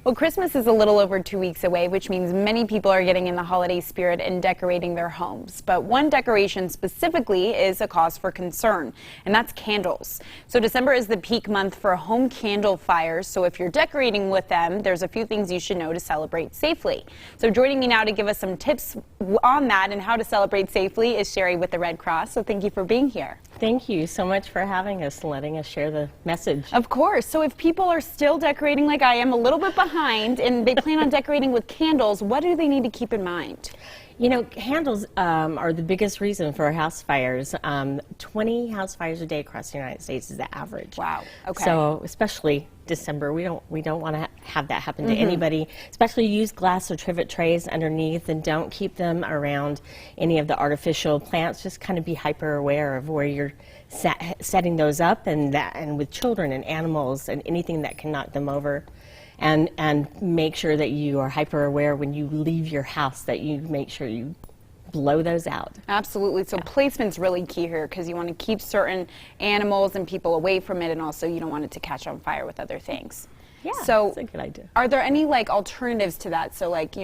Well, Christmas is a little over 2 weeks away, which means many people are getting in the holiday spirit and decorating their homes. But one decoration specifically is a cause for concern, and that's candles. So December is the peak month for home candle fires. So if you're decorating with them, there's a few things you should know to celebrate safely. So joining me now to give us some tips on that and how to celebrate safely is Sherry with the Red Cross. So thank you for being here. Thank you so much for having us and letting us share the message. Of course. So if people are still decorating like I am, a little bit behind, and they plan on decorating with candles, what do they need to keep in mind? You know, candles are the biggest reason for house fires. 20 house fires a day across the United States is the average. Wow. Okay. So especially December, we don't want to have that happen to anybody. Especially use glass or trivet trays underneath, and don't keep them around any of the artificial plants. Just kind of be hyper aware of where you're setting those up, and with children and animals and anything that can knock them over. And make sure that you are hyper aware when you leave your house, that you make sure you blow those out. Absolutely. So placement's really key here, because you want to keep certain animals and people away from it, and also you don't want it to catch on fire with other things. Yeah, so that's a good idea. Are there any alternatives to that? So like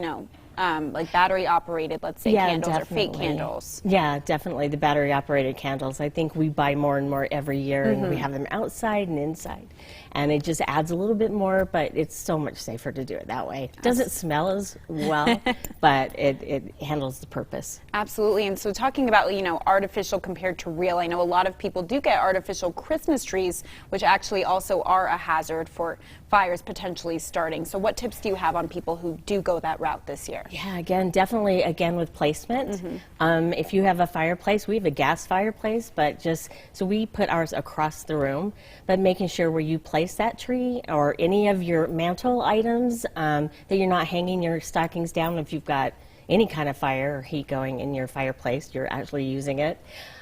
battery operated, let's say, candles definitely. or fake candles. Yeah, definitely the battery operated candles. I think we buy more and more every year, and we have them outside and inside. And it just adds a little bit more, but it's so much safer to do it that way. It doesn't smell as well, but it handles the purpose. Absolutely. And so talking about, artificial compared to real, I know a lot of people do get artificial Christmas trees, which actually also are a hazard for fires potentially starting. So what tips do you have on people who do go that route this year? Yeah, definitely with placement. If you have a fireplace, we have a gas fireplace, but so we put ours across the room, but making sure where you place that tree or any of your mantle items, that you're not hanging your stockings down if you've got any kind of fire or heat going in your fireplace, you're actually using it.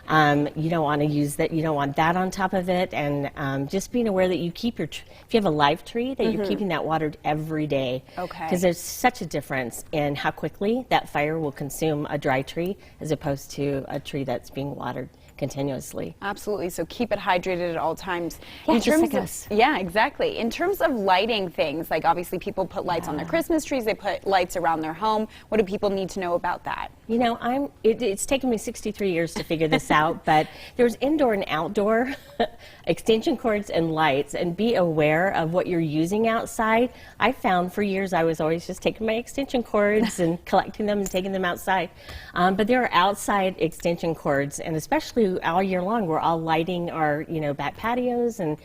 You don't want to use that. You don't want that on top of it, and just being aware that you keep if you have a live tree, that you're keeping that watered every day. Okay. Because there's such a difference in how quickly that fire will consume a dry tree as opposed to a tree that's being watered continuously. Absolutely. So keep it hydrated at all times. Yeah, just like us. Yeah, exactly. In terms of lighting things, like obviously people put lights on their Christmas trees, they put lights around their home. What do people need to know about that? You know, it's taken me 63 years to figure this out, but there's indoor and outdoor extension cords and lights, and be aware of what you're using outside. I found for years I was always just taking my extension cords and collecting them and taking them outside. But there are outside extension cords, and especially all year long, we're all lighting our back patios and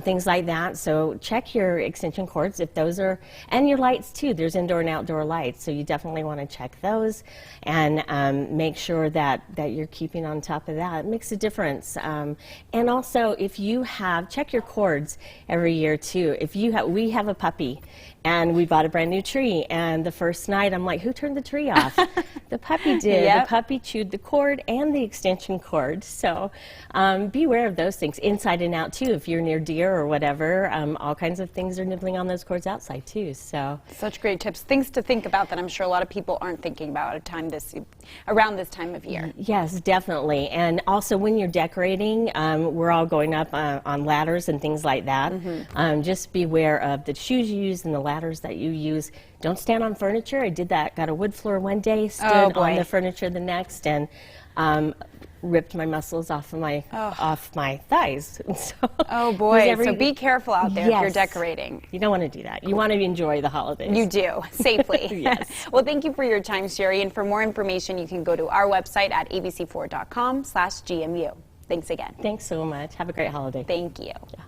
things like that. So check your extension cords if those are, and your lights too. There's indoor and outdoor lights, so you definitely want to check those and make sure that you're keeping on top of that. It makes a difference. And also, if you check your cords every year too. We have a puppy, and we bought a brand new tree, and the first night I'm like, who turned the tree off? The puppy did. Yep. The puppy chewed the cord and the extension cord. So be aware of those things inside and out too. If you're near deer or whatever, all kinds of things are nibbling on those cords outside too. So such great tips, things to think about that I'm sure a lot of people aren't thinking about around this time of year. Yes, definitely. And also when you're decorating, we're all going up on ladders and things like that. Just be aware of the shoes you use and the ladders that you use. Don't stand on furniture. I did that. Got a wood floor one day, stood on the furniture the next, and ripped my muscles off my thighs. So, oh boy! So be careful out there if you're decorating. You don't want to do that. You want to enjoy the holidays. You do safely. Yes. Well, thank you for your time, Sherry. And for more information, you can go to our website at abc4.com/GMU. Thanks again. Thanks so much. Have a great holiday. Thank you. Yeah.